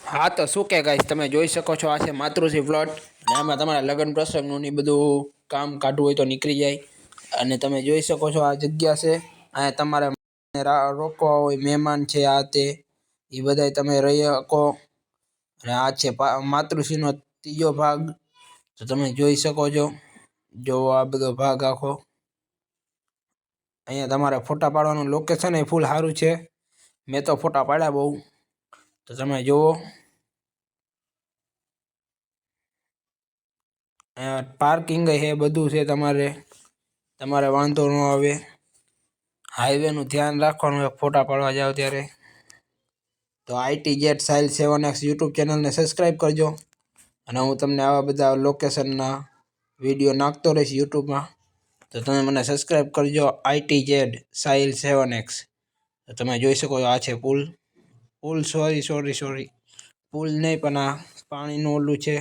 હા તો શું કે ગાઈસ તમે જોઈ શકો છો આ છે માતૃશ્રી પ્લોટ અને આમાં તમારા લગ્ન પ્રસંગનું ને બધું કામ કાઢવું હોય તો નીકળી જાય અને તમે જોઈ શકો છો આ જગ્યા છે આ તમારે રોકવા હોય મહેમાન છે આ તે એ બધાય તમે રહી શકો અને આ છે માતૃશ્રીનો ત્રીજો ભાગ તો તમે જોઈ શકો છો જો આ બધો ભાગ આખો અહીંયા તમારે ફોટા પાડવાનું લોકેશન એ ફૂલ સારું છે મેં તો ફોટા પાડ્યા બહુ તો તમે જુઓ પાર્કિંગ છે બધું છે તમારે વાંધો ન આવે હાઈવેનું ધ્યાન રાખવાનું ફોટા પાડવા જાવ ત્યારે તો આઈટી જેટ સાઇલ 7X યુટ્યુબ ચેનલને સબસ્ક્રાઈબ કરજો અને હું તમને આવા બધા લોકેશનના વિડીયો નાખતો રહીશ યુટ્યુબમાં તો તમે મને સબસ્ક્રાઈબ કરજો આઈટી જેટ સાઇલ 7X તો તમે જોઈ શકો આ છે પુલ સોરી પુલ નહીં પણ આ પાણીનું ઓલું છે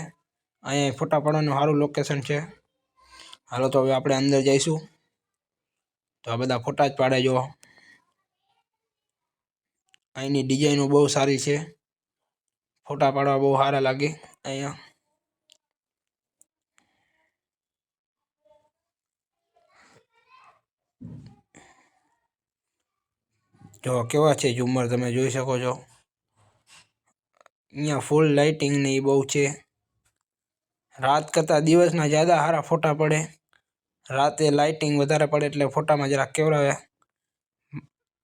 અહીંયા ફોટા પાડવાનું સારું લોકેશન છે હાલો તો હવે આપણે અંદર જઈશું તો આ બધા ફોટા જ પાડે જો અહીંની ડિઝાઇનો બહુ સારી છે ફોટા પાડવા બહુ સારા લાગે અહીંયા જો કેવા છે ઝુમર તમે જોઈ શકો છો અહીંયા ફૂલ લાઇટિંગ ને એ બહુ છે રાત કરતાં દિવસના જ્યાદા સારા ફોટા પડે રાતે લાઇટિંગ વધારે પડે એટલે ફોટામાં જરાક કેવડાવે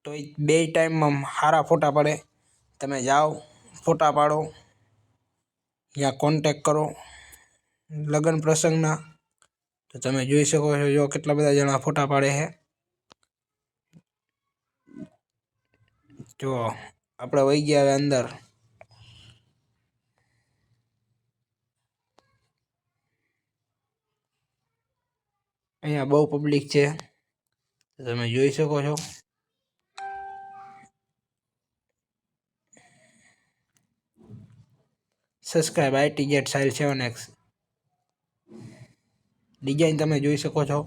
તો બે ટાઈમમાં સારા ફોટા પડે તમે જાઓ ફોટા પાડો અહીંયા કોન્ટેક કરો લગ્ન પ્રસંગના તો તમે જોઈ શકો છો જો કેટલા બધા જણા ફોટા પાડે છે જો આપણે વહી ગયા હવે અંદર અહીંયા બહુ પબ્લિક છે તમે જોઈ શકો છો સબસ્ક્રાઇબ આઈટી જેટ સાઇલ 7X ડિઝાઇન તમે જોઈ શકો છો